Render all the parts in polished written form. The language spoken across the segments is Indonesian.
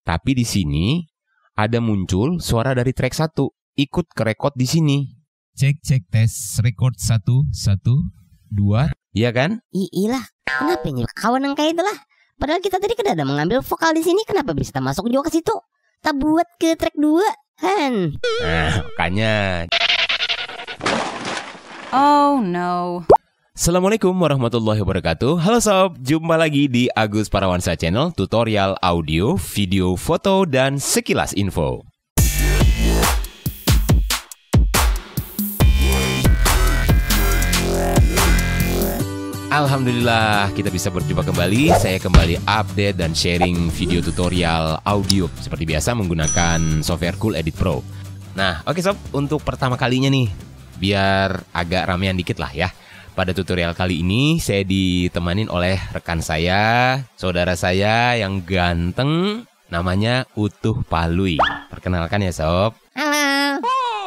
Tapi di sini ada muncul suara dari track 1. Ikut ke record di sini. Cek tes record 1 1 2. Iya kan? Iyalah, kenapa ini kawan yang kayak itulah? Padahal kita tadi kan ada mengambil vokal di sini, kenapa bisa kita masuk juga ke situ? Kita buat ke track 2, kan? Nah, makanya. Oh no. Assalamualaikum warahmatullahi wabarakatuh. Halo sob, jumpa lagi di Agus Parawansa Channel, tutorial audio, video, foto, dan sekilas info. Alhamdulillah kita bisa berjumpa kembali. Saya kembali update dan sharing video tutorial audio seperti biasa menggunakan software Cool Edit Pro. Nah, oke sob, untuk pertama kalinya nih, biar agak ramean dikit lah ya. Pada tutorial kali ini saya ditemanin oleh rekan saya, saudara saya yang ganteng, namanya Utuh Palui. Perkenalkan ya sob. Halo,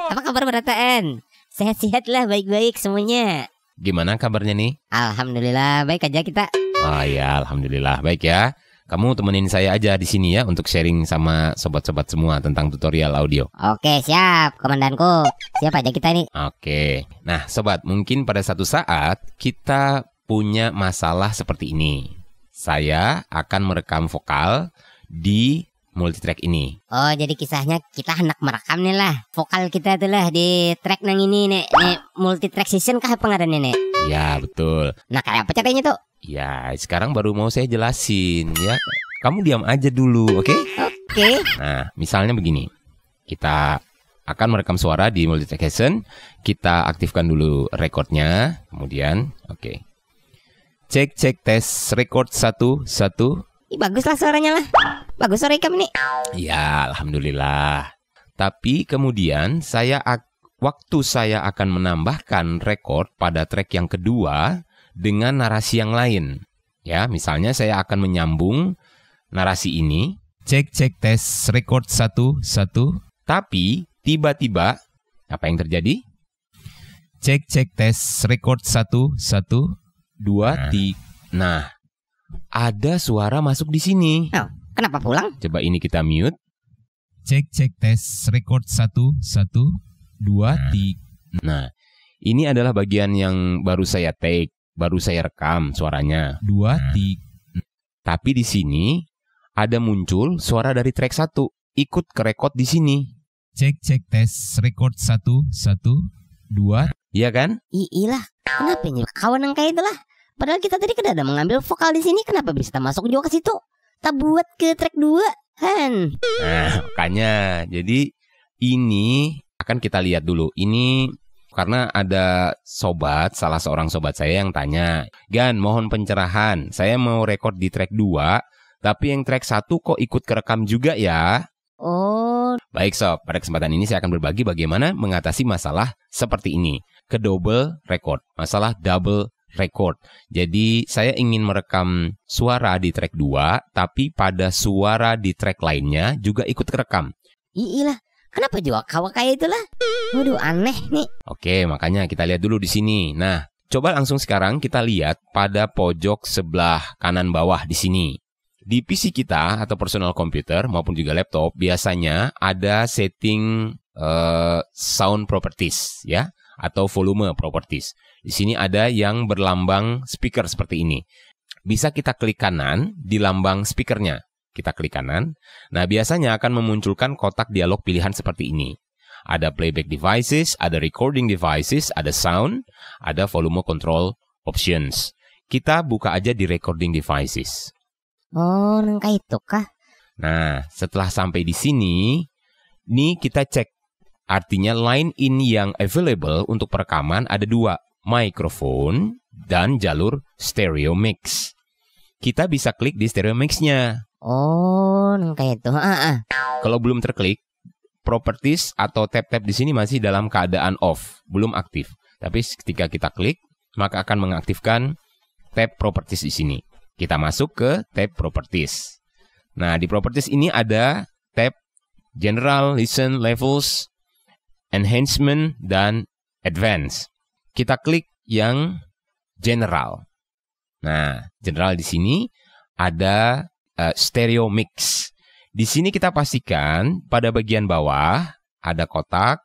apa kabar Berataan? Sehat-sehat lah, baik-baik semuanya. Gimana kabarnya nih? Alhamdulillah, baik aja kita. Oh ya, alhamdulillah baik ya. Kamu temenin saya aja di sini ya untuk sharing sama sobat-sobat semua tentang tutorial audio. Oke, siap, komandanku. Siap aja kita nih. Oke. Nah, sobat, mungkin pada satu saat kita punya masalah seperti ini. Saya akan merekam vokal di multitrack ini. Oh, jadi kisahnya kita hendak merekam nih lah vokal kita tuh lah di track nang ini nih multitrack session kah pengarannya nih? Ya, betul. Nah, kayak apa caranya tuh? Ya, sekarang baru mau saya jelasin ya. Kamu diam aja dulu, oke? Oke. Nah, misalnya begini. Kita akan merekam suara di multitrack session. Kita aktifkan dulu recordnya. Kemudian, oke. Cek tes record 1 1. Ih, bagus lah suaranya lah. Bagus suara rekam nih. Ya, alhamdulillah. Tapi kemudian waktu saya akan menambahkan record pada track yang kedua dengan narasi yang lain. Ya, misalnya saya akan menyambung narasi ini. Cek tes record 1 1. Tapi tiba-tiba apa yang terjadi? Cek tes record 1 1 2 3. Nah, ada suara masuk di sini. Oh, kenapa pulang? Coba ini kita mute. Cek tes record 1 1 2 3. Nah, ini adalah bagian yang baru saya take, baru saya rekam suaranya. 2 3. Tapi di sini ada muncul suara dari track 1. Ikut ke record di sini. Cek tes record 1 1 2. Iya kan? Iyalah, kenapa ini kawan yang kayak itulah? Padahal kita tadi kan ada mengambil vokal di sini, kenapa bisa kita masuk juga ke situ? Kita buat ke track 2, kan? Nah, makanya. Jadi ini akan kita lihat dulu. Ini karena ada salah seorang sobat saya yang tanya, Gan, mohon pencerahan. Saya mau record di track 2, tapi yang track 1 kok ikut kerekam juga ya? Oh. Baik sob, pada kesempatan ini saya akan berbagi bagaimana mengatasi masalah seperti ini. Ke double record, masalah double record. Jadi saya ingin merekam suara di track 2, tapi pada suara di track lainnya juga ikut kerekam. Iyalah, kenapa juga kawan kayak itulah? Waduh, aneh nih. Oke, makanya kita lihat dulu di sini. Nah, coba langsung sekarang kita lihat pada pojok sebelah kanan bawah di sini. Di PC kita atau personal computer maupun juga laptop biasanya ada setting sound properties ya, atau volume properties. Di sini ada yang berlambang speaker seperti ini. Bisa kita klik kanan di lambang speakernya. Kita klik kanan. Nah, biasanya akan memunculkan kotak dialog pilihan seperti ini. Ada playback devices, ada recording devices, ada sound, ada volume control options. Kita buka aja di recording devices. Oh, nangka itu kah? Nah, setelah sampai di sini, nih kita cek. Artinya line in yang available untuk perekaman ada 2, mikrofon dan jalur stereo mix. Kita bisa klik di stereo mix-nya. Oh, nangka itu. Kalau belum terklik, properties atau tab-tab di sini masih dalam keadaan off, belum aktif. Tapi ketika kita klik, maka akan mengaktifkan tab properties di sini. Kita masuk ke tab properties. Nah, di properties ini ada tab general, listen, levels, enhancement, dan advance. Kita klik yang general. Nah, general di sini ada stereo mix. Di sini kita pastikan pada bagian bawah ada kotak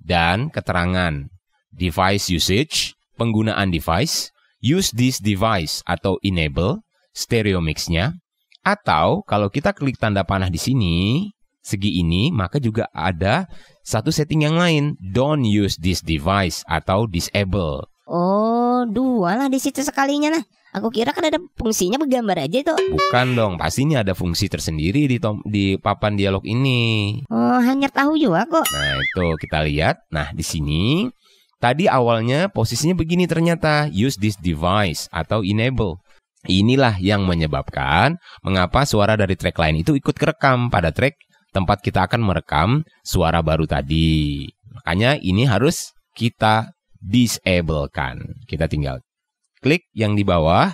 dan keterangan device usage, penggunaan device, use this device atau enable, stereo mix-nya, atau kalau kita klik tanda panah di sini, segi ini, maka juga ada satu setting yang lain, don't use this device atau disable. Oh, dua lah di situ sekalinya lah. Aku kira kan ada fungsinya bergambar aja tuh. Bukan dong, pasti ini ada fungsi tersendiri di papan dialog ini. Oh, hanya tahu juga kok. Nah, itu kita lihat. Nah, di sini tadi awalnya posisinya begini ternyata, use this device atau enable. Inilah yang menyebabkan mengapa suara dari track lain itu ikut kerekam pada track tempat kita akan merekam suara baru tadi. Makanya ini harus kita disablekan. Kita tinggal klik yang di bawah,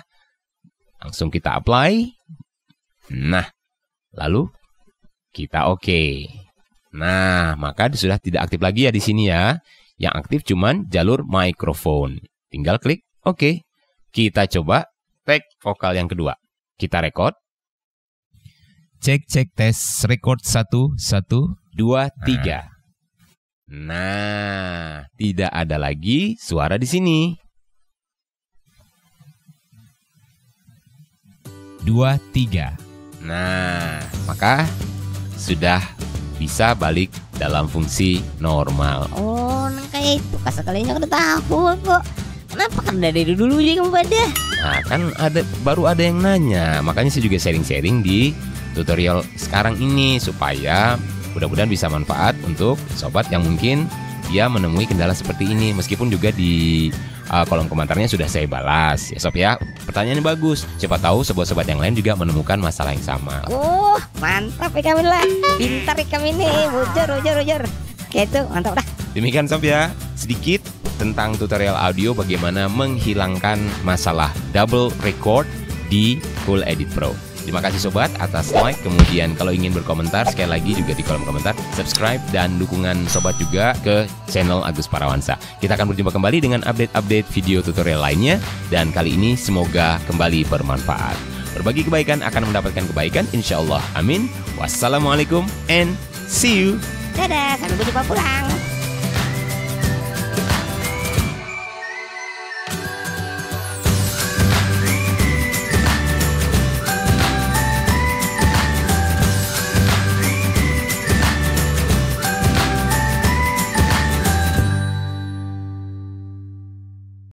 langsung kita apply. Nah, lalu kita oke. Nah, maka sudah tidak aktif lagi ya di sini ya. Yang aktif cuman jalur mikrofon. Tinggal klik oke. Kita coba tag vokal yang kedua. Kita record. Cek tes record 1 1 2 3. Nah, tidak ada lagi suara di sini. 2 3. Nah, maka sudah bisa balik dalam fungsi normal. Oh, kayak itu. Sekalinya udah tahu kok. Kenapa kan dari dulu juga kamu pada? Nah, kan baru ada yang nanya. Makanya saya juga sharing-sharing di tutorial sekarang ini supaya mudah-mudahan bisa manfaat untuk sobat yang mungkin dia menemui kendala seperti ini. Meskipun juga di kolom komentarnya sudah saya balas ya sob ya. Pertanyaannya bagus. Siapa tahu sobat-sobat yang lain juga menemukan masalah yang sama. Oh, mantap ya kami lah. Pintar ya kami nih. Ujar. Kayak itu, mantap dah. Demikian sob ya, sedikit tentang tutorial audio bagaimana menghilangkan masalah double record di Cool Edit Pro. Terima kasih sobat atas like, kemudian kalau ingin berkomentar sekali lagi juga di kolom komentar, subscribe dan dukungan sobat juga ke channel Agus Parawansa. Kita akan berjumpa kembali dengan update-update video tutorial lainnya dan kali ini semoga kembali bermanfaat. Berbagi kebaikan akan mendapatkan kebaikan, insya Allah. Amin. Wassalamualaikum and see you. Dadah, sampai berjumpa pulang.